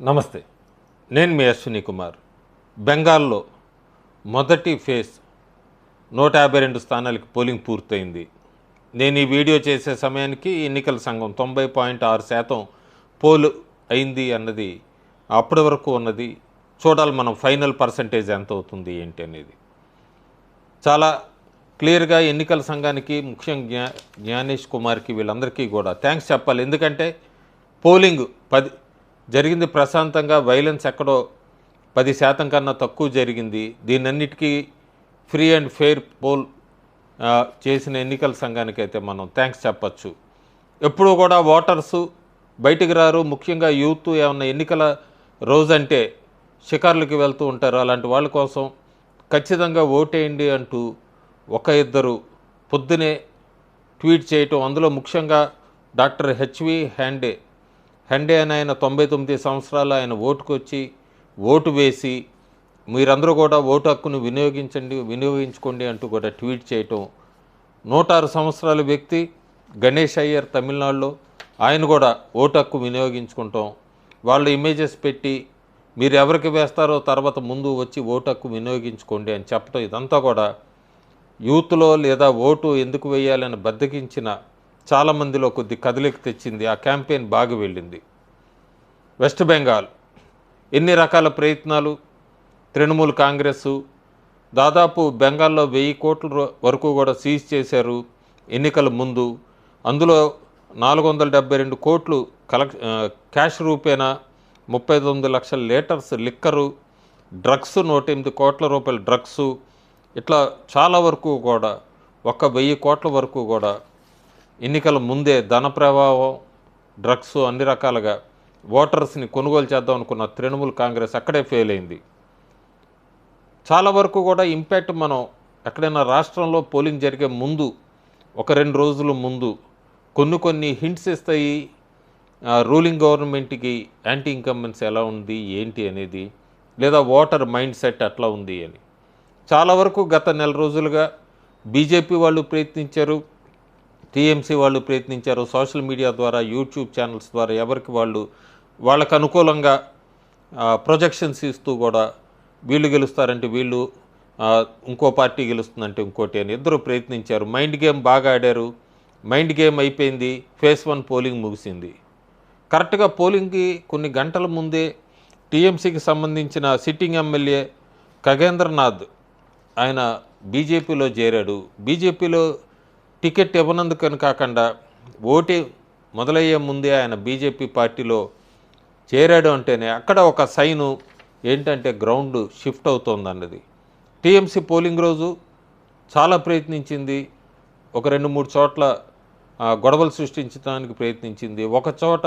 నమస్తే, నేను మీ అశ్విని కుమార్. బెంగాల్లో మొదటి ఫేజ్ 152 స్థానాలకి పోలింగ్ పూర్తయింది. నేను ఈ వీడియో చేసే సమయానికి ఎన్నికల సంఘం 90.6% పోలు అయింది అన్నది అప్పటి వరకు ఉన్నది. చూడాలి మనం ఫైనల్ పర్సంటేజ్ ఎంత అవుతుంది ఏంటి అనేది. చాలా క్లియర్గా ఎన్నికల సంఘానికి, ముఖ్యంగా జ్ఞానేష్ కుమార్కి, వీళ్ళందరికీ కూడా థ్యాంక్స్ చెప్పాలి. ఎందుకంటే పోలింగ్ జరిగింది ప్రశాంతంగా, వైలెన్స్ ఎక్కడో 10% కన్నా తక్కువ జరిగింది. దీనన్నిటికీ ఫ్రీ అండ్ ఫెయిర్ పోల్ చేసిన ఎన్నికల సంఘానికి అయితే మనం థ్యాంక్స్ చెప్పచ్చు. ఎప్పుడూ కూడా ఓటర్సు బయటికి రారు, ముఖ్యంగా యూత్ ఏమన్నా ఎన్నికల రోజంటే షికార్లకి వెళ్తూ ఉంటారు. అలాంటి వాళ్ళ కోసం ఖచ్చితంగా ఓటేయండి అంటూ ఇద్దరు పొద్దునే ట్వీట్ చేయటం. అందులో ముఖ్యంగా డాక్టర్ హెచ్వి హెండే అని ఆయన 99 సంవత్సరాలు ఆయన ఓటుకొచ్చి ఓటు వేసి మీరందరూ కూడా ఓటు హక్కును వినియోగించుకోండి అంటూ కూడా ట్వీట్ చేయటం. 106 సంవత్సరాల వ్యక్తి గణేష్ అయ్యర్ తమిళనాడులో, ఆయన కూడా ఓటు హక్కు వినియోగించుకుంటాం. వాళ్ళ ఇమేజెస్ పెట్టి మీరు ఎవరికి వేస్తారో తర్వాత ముందు వచ్చి ఓటు హక్కు వినియోగించుకోండి అని చెప్పడం, ఇదంతా కూడా యూత్లో లేదా ఓటు ఎందుకు వేయాలని బద్దకించిన చాలామందిలో కొద్ది కదలిక తెచ్చింది. ఆ క్యాంపెయిన్ బాగా వెళ్ళింది. వెస్ట్ బెంగాల్ ఎన్ని రకాల ప్రయత్నాలు, తృణమూల్ కాంగ్రెస్ దాదాపు బెంగాల్లో 1000 కోట్ల వరకు కూడా సీజ్ చేశారు ఎన్నికల ముందు. అందులో 472 కోట్లు క్యాష్ రూపేనా, 39 లక్షల లీటర్స్ లిక్కరు, డ్రగ్స్ 108 కోట్ల రూపాయల డ్రగ్స్, ఇట్లా చాలా వరకు కూడా 1000 కోట్ల వరకు కూడా ఎన్నికల ముందే ధన ప్రభావం, డ్రగ్స్ అన్ని రకాలుగా ఓటర్స్ని కొనుగోలు చేద్దాం అనుకున్న తృణమూల్ కాంగ్రెస్ అక్కడే ఫెయిల్ అయింది. చాలా వరకు కూడా ఇంపాక్ట్ మనం ఎక్కడైనా రాష్ట్రంలో పోలింగ్ జరిగే ముందు 1-2 రోజుల ముందు కొన్ని హింట్స్ ఇస్తాయి రూలింగ్ గవర్నమెంట్కి యాంటీ ఇన్కంబెన్స్ ఎలా ఉంది ఏంటి అనేది, లేదా ఓటర్ మైండ్ సెట్ ఎట్లా ఉంది అని. చాలా వరకు గత నెల రోజులుగా బీజేపీ వాళ్ళు ప్రయత్నించారు, టీఎంసీ వాళ్ళు ప్రయత్నించారు. సోషల్ మీడియా ద్వారా, యూట్యూబ్ ఛానల్స్ ద్వారా ఎవరికి వాళ్ళకు అనుకూలంగా ప్రొజెక్షన్స్ ఇస్తూ కూడా వీళ్ళు గెలుస్తారంటే వీళ్ళు, ఇంకో పార్టీ గెలుస్తుందంటే ఇంకోటి అని ఇద్దరు ప్రయత్నించారు. మైండ్ గేమ్ బాగా ఆడారు. మైండ్ గేమ్ అయిపోయింది. ఫేజ్ 1 పోలింగ్ ముగిసింది. కరెక్ట్గా పోలింగ్కి కొన్ని గంటల ముందే టీఎంసీకి సంబంధించిన సిట్టింగ్ ఎమ్మెల్యే ఖగేంద్రనాథ్ ఆయన బీజేపీలో చేరాడు. బీజేపీలో టికెట్ ఇవ్వనందుకని కాకుండా ఓటే మొదలయ్యే ముందే ఆయన బీజేపీ పార్టీలో చేరాడు అంటేనే అక్కడ ఒక సైను ఏంటంటే గ్రౌండ్ షిఫ్ట్ అవుతోంది అన్నది. టీఎంసీ పోలింగ్ రోజు చాలా ప్రయత్నించింది. 2-3 చోట్ల గొడవలు సృష్టించడానికి ప్రయత్నించింది. ఒక చోట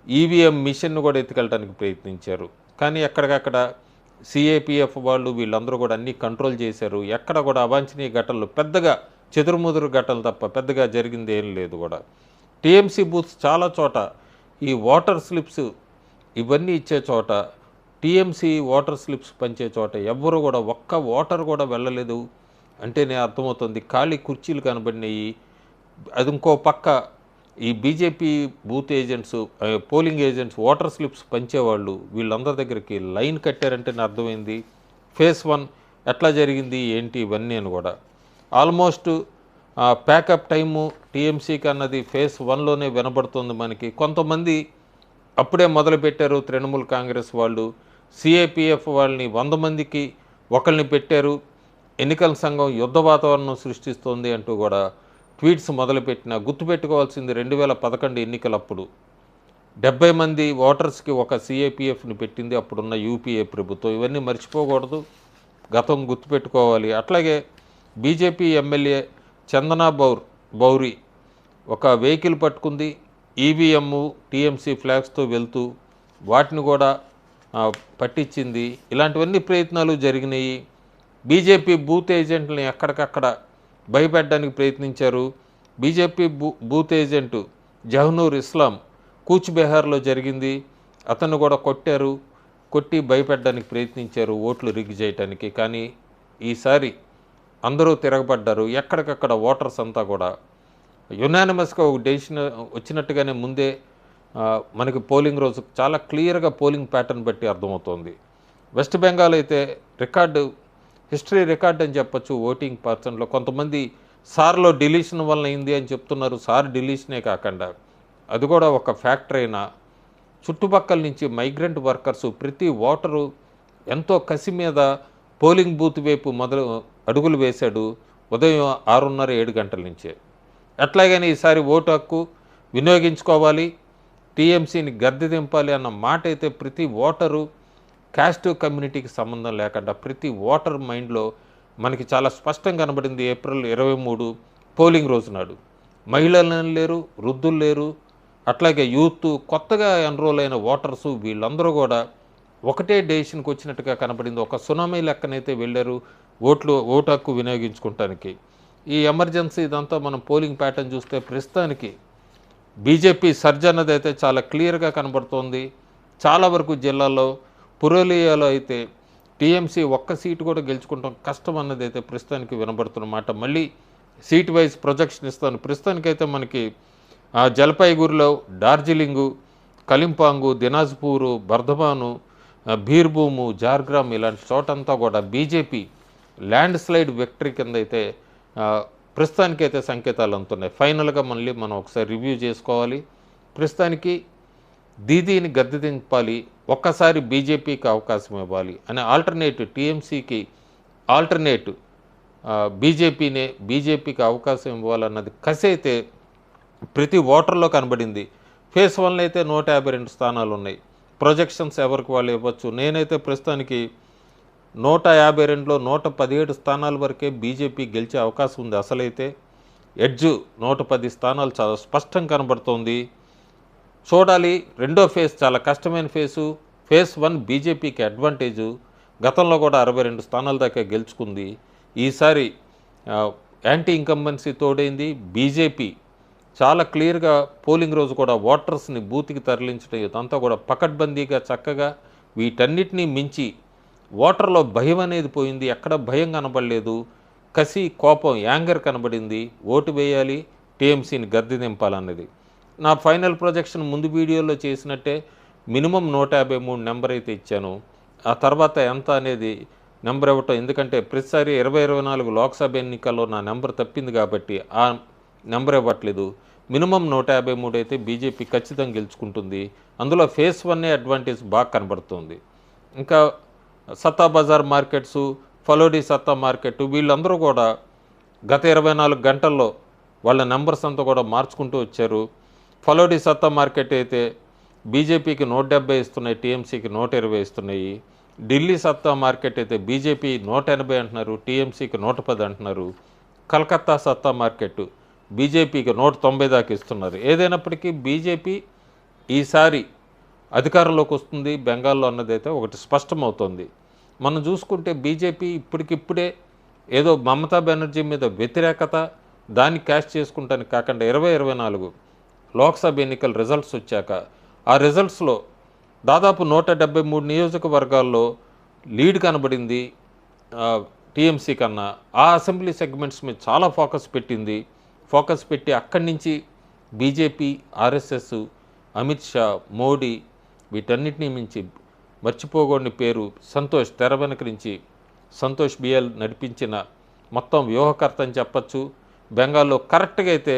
ఈవీఎం మిషన్ను కూడా ఎత్తుకెళ్ళడానికి ప్రయత్నించారు. కానీ ఎక్కడికక్కడ సిఏపిఎఫ్ వాళ్ళు వీళ్ళందరూ కూడా అన్నీ కంట్రోల్ చేశారు. ఎక్కడ కూడా అవాంఛనీయ ఘటనలు, పెద్దగా చెదురుముదురు ఘటనలు తప్ప పెద్దగా జరిగింది ఏం లేదు కూడా. టీఎంసీ బూత్స్ చాలా చోట ఈ ఓటర్ స్లిప్స్ ఇవన్నీ ఇచ్చే చోట, టీఎంసీ ఓటర్ స్లిప్స్ పంచే చోట ఎవ్వరూ కూడా ఒక్క ఓటర్ కూడా వెళ్ళలేదు అంటేనే అర్థమవుతుంది. ఖాళీ కుర్చీలు కనబడినాయి. అది ఇంకో పక్క ఈ BJP booth agents, polling agents voter slips పంచేవాళ్ళు వీళ్ళందరి దగ్గరికి లైన్ కట్టారంటేనే అర్థమైంది ఫేజ్ 1 ఎట్లా జరిగింది ఏంటి ఇవన్నీ అని కూడా. ఆల్మోస్ట్ ప్యాకప్ టైము టీఎంసీకి అన్నది ఫేజ్ 1లోనే వినబడుతుంది మనకి. కొంతమంది అప్పుడే మొదలుపెట్టారు తృణమూల్ కాంగ్రెస్ వాళ్ళు. సిఏపిఎఫ్ వాళ్ళని 100 మందికి ఒకరిని పెట్టారు. ఎన్నికల సంఘం యుద్ధ వాతావరణం సృష్టిస్తోంది అంటూ కూడా ట్వీట్స్ మొదలుపెట్టిన. గుర్తుపెట్టుకోవాల్సింది 2011 ఎన్నికలప్పుడు 70 మంది ఓటర్స్కి ఒక సిఏపిఎఫ్ని పెట్టింది అప్పుడున్న యూపీఏ ప్రభుత్వం. ఇవన్నీ మర్చిపోకూడదు, గతం గుర్తుపెట్టుకోవాలి. అట్లాగే బీజేపీ ఎమ్మెల్యే చందనా బౌరి ఒక వెహికల్ పట్టుకుంది, ఈవీఎం టీఎంసీ ఫ్లాగ్స్తో వెళ్తూ వాటిని కూడా పట్టించింది. ఇలాంటివన్నీ ప్రయత్నాలు జరిగినాయి. బీజేపీ బూత్ ఏజెంట్ని ఎక్కడికక్కడ భయపెట్టడానికి ప్రయత్నించారు. బీజేపీ బూత్ ఏజెంటు జహనూర్ ఇస్లాం కూచ్ బెహార్లో జరిగింది. అతను కూడా కొట్టి భయపెట్టడానికి ప్రయత్నించారు ఓట్లు రిగ్ చేయడానికి. కానీ ఈసారి అందరూ తిరగబడ్డారు. ఎక్కడికక్కడ ఓటర్స్ అంతా కూడా యునానిమస్గా ఒక డెసిషన్ వచ్చినట్టుగానే ముందే మనకి పోలింగ్ రోజు చాలా క్లియర్గా పోలింగ్ ప్యాటర్న్ బట్టి అర్థమవుతోంది. వెస్ట్ బెంగాల్ అయితే హిస్టరీ రికార్డ్ అని చెప్పొచ్చు. ఓటింగ్ పర్సన్లో కొంతమంది సార్లో డిలీషన్ వల్ల అయింది అని చెప్తున్నారు. సార్ డిలీషనే కాకుండా అది కూడా ఒక ఫ్యాక్టర్ అయినా చుట్టుపక్కల నుంచి మైగ్రెంట్ వర్కర్సు ప్రతి ఓటరు ఎంతో కసి మీద పోలింగ్ బూత్ వైపు అడుగులు వేశాడు ఉదయం 6:30, 7 గంటల నుంచే. ఎట్లాగైనా ఈసారి ఓటు హక్కు వినియోగించుకోవాలి, టీఎంసీని గద్దె దింపాలి అన్న మాట అయితే ప్రతి ఓటరు క్యాస్ట్ కమ్యూనిటీకి సంబంధం లేకుండా ప్రతి ఓటర్ మైండ్లో మనకి చాలా స్పష్టంగా కనబడింది. ఏప్రిల్ 23 పోలింగ్ రోజు నాడు మహిళలు లేరు, వృద్ధులు లేరు, అట్లాగే యూత్, కొత్తగా ఎన్రోల్ అయిన ఓటర్సు వీళ్ళందరూ కూడా ఒకటే డెసిషన్కి వచ్చినట్టుగా కనబడింది. ఒక సునామీ లెక్కనైతే వెళ్ళారు ఓటు హక్కు వినియోగించుకోవటానికి. ఈ ఎమర్జెన్సీ ఇదంతా మనం పోలింగ్ ప్యాటర్న్ చూస్తే ప్రస్తుతానికి బీజేపీ సర్జ్ అన్నది అయితే చాలా క్లియర్గా కనబడుతోంది. చాలా వరకు జిల్లాల్లో పురూలియాలో అయితే టీఎంసీ ఒక్క సీటు కూడా గెలుచుకుంటాం కష్టం అన్నది అయితే ప్రస్తుతానికి వినబడుతున్నమాట. మళ్ళీ సీట్ వైజ్ ప్రొజెక్షన్ ఇస్తాను. ప్రస్తుతానికైతే మనకి జల్పైగురిలో, డార్జిలింగు, కలింపాంగు, దినాజ్పూరు, బర్ధమాను, బీర్భూము, జార్గ్రామ్ ఇలాంటి చోటంతా కూడా బీజేపీ ల్యాండ్ స్లైడ్ విక్టరీ కింద అయితే ప్రస్తుతానికైతే సంకేతాలు అందుతున్నాయి. ఫైనల్గా మళ్ళీ మనం ఒకసారి రివ్యూ చేసుకోవాలి. ప్రస్తుతానికి దీదీని గద్దె దింపాలి, ఒక్కసారి బీజేపీకి అవకాశం ఇవ్వాలి అనే ఆల్టర్నేటివ్ టీఎంసీకి ఆల్టర్నేటివ్ బీజేపీకి అవకాశం ఇవ్వాలన్నది కసి అయితే ప్రతి ఓటర్లో కనబడింది. ఫేజ్ 1 అయితే 152 స్థానాలు ఉన్నాయి. ప్రొజెక్షన్స్ ఎవరికి వాళ్ళు ఇవ్వచ్చు. నేనైతే ప్రస్తుతానికి 152లో 117 స్థానాల వరకే బీజేపీ గెలిచే అవకాశం ఉంది. అసలైతే ఎడ్జ్ 110 స్థానాలు చాలా స్పష్టం కనబడుతోంది. చూడాలి. రెండో ఫేజ్ చాలా కష్టమైన ఫేజ్ 1 బీజేపీకి అడ్వాంటేజు. గతంలో కూడా 62 స్థానాల దాకా గెలుచుకుంది. ఈసారి యాంటీ ఇన్కంబెన్సీ తోడైంది. బీజేపీ చాలా క్లియర్గా పోలింగ్ రోజు కూడా ఓటర్స్ని బూత్కి తరలించడం ఇదంతా కూడా పకడ్బందీగా చక్కగా వీటన్నిటినీ మించి ఓటర్లో భయం అనేది పోయింది. ఎక్కడ భయం కనబడలేదు. కసి, కోపం, యాంగర్ కనబడింది. ఓటు వేయాలి, టీఎంసీని గద్దె దింపాలన్నది. నా ఫైనల్ ప్రొజెక్షన్ ముందు వీడియోలో చేసినట్టే మినిమం 153 నెంబర్ అయితే ఇచ్చాను. ఆ తర్వాత ఎంత అనేది నెంబర్ ఇవ్వటం, ఎందుకంటే ప్రతిసారి 2024 లోక్సభ ఎన్నికల్లో నా నెంబర్ తప్పింది కాబట్టి ఆ నెంబర్ ఇవ్వట్లేదు. మినిమం 153 అయితే బీజేపీ ఖచ్చితంగా గెలుచుకుంటుంది. అందులో ఫేజ్ 1 అడ్వాంటేజ్ బాగా కనబడుతుంది. ఇంకా సత్తా బజార్ మార్కెట్సు, ఫలోడి సత్తా మార్కెట్ వీళ్ళందరూ కూడా గత 24 గంటల్లో వాళ్ళ నెంబర్స్ అంతా కూడా మార్చుకుంటూ వచ్చారు. ఫలోడి సత్తా మార్కెట్ అయితే బీజేపీకి 170 ఇస్తున్నాయి, టీఎంసీకి 120 ఇస్తున్నాయి. ఢిల్లీ సత్తా మార్కెట్ అయితే బీజేపీ 180 అంటున్నారు, టీఎంసీకి 110 అంటున్నారు. కలకత్తా సత్తా మార్కెట్ బీజేపీకి 190 దాకా ఇస్తున్నారు. ఏదైనప్పటికీ బీజేపీ ఈసారి అధికారంలోకి వస్తుంది బెంగాల్లో అన్నదైతే ఒకటి స్పష్టమవుతోంది. మనం చూసుకుంటే బీజేపీ ఇప్పటికిప్పుడే ఏదో మమతా బెనర్జీ మీద వ్యతిరేకత దాన్ని క్యాష్ చేసుకుంటానికి కాకుండా 2024 లోక్సభ ఎన్నికల రిజల్ట్స్ వచ్చాక ఆ రిజల్ట్స్లో దాదాపు 173 నియోజకవర్గాల్లో లీడ్ కనబడింది టీఎంసీ కన్నా. ఆ అసెంబ్లీ సెగ్మెంట్స్ మీద చాలా ఫోకస్ పెట్టి అక్కడి నుంచి బీజేపీ, ఆర్ఎస్ఎస్, అమిత్ షా, మోడీ వీటన్నిటినీ మించి మర్చిపోకూడని పేరు సంతోష్, తెర వెనక నుంచి సంతోష్ బిఎల్ నడిపించిన మొత్తం వ్యూహకర్త అని చెప్పచ్చు. బెంగాల్లో కరెక్ట్గా అయితే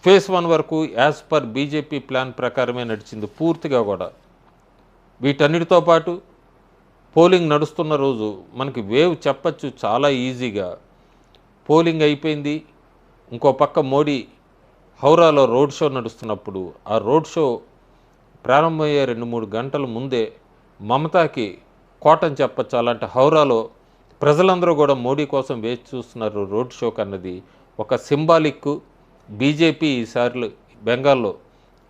ఫేజ్ 1 వరకు యాజ్ పర్ బీజేపీ ప్లాన్ ప్రకారమే నడిచింది పూర్తిగా కూడా. వీటన్నిటితో పాటు పోలింగ్ నడుస్తున్న రోజు మనకి వేవ్ చెప్పచ్చు చాలా ఈజీగా. పోలింగ్ అయిపోయింది. ఇంకో పక్క మోడీ హౌరాలో రోడ్ షో నడుస్తున్నప్పుడు ఆ రోడ్ షో ప్రారంభమయ్యే 2-3 గంటల ముందే మమతాకి కోటని చెప్పచ్చు. అలాంటి హౌరాలో ప్రజలందరూ కూడా మోడీ కోసం వేచి చూస్తున్నారు రోడ్ షోకి అన్నది ఒక సింబాలిక్. బీజేపీ ఈసారి బెంగాల్లో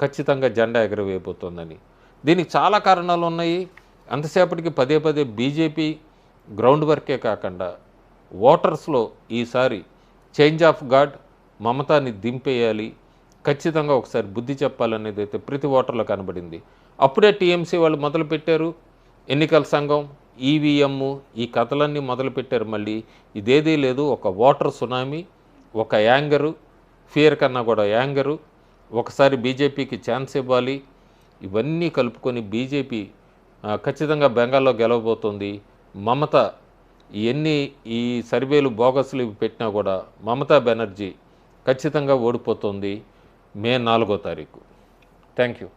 ఖచ్చితంగా జెండా ఎగరవేయబోతోందని. దీనికి చాలా కారణాలు ఉన్నాయి. అంతసేపటికి పదే బీజేపీ గ్రౌండ్ వర్కే కాకుండా ఓటర్స్లో ఈసారి చేంజ్ ఆఫ్ గార్డ్, మమతాని దింపేయాలి, ఖచ్చితంగా ఒకసారి బుద్ధి చెప్పాలనేది అయితే ప్రతి ఓటర్లో కనబడింది. అప్పుడే టీఎంసీ వాళ్ళు మొదలుపెట్టారు. ఎన్నికల సంఘం, ఈవీఎం ఈ కథలన్నీ మొదలుపెట్టారు. మళ్ళీ ఇదేదీ లేదు. ఒక ఓటర్ సునామీ, ఒక యాంగరు, ఫియర్ కన్నా కూడా యాంగరు. ఒకసారి బీజేపీకి ఛాన్స్ ఇవ్వాలి, ఇవన్నీ కలుపుకొని బీజేపీ ఖచ్చితంగా బెంగాల్లో గెలవబోతోంది. మమత ఎన్ని ఈ సర్వేలు బోగస్లు ఇవి పెట్టినా కూడా మమతా బెనర్జీ ఖచ్చితంగా ఓడిపోతుంది మే 4వ తారీఖు. Thank you.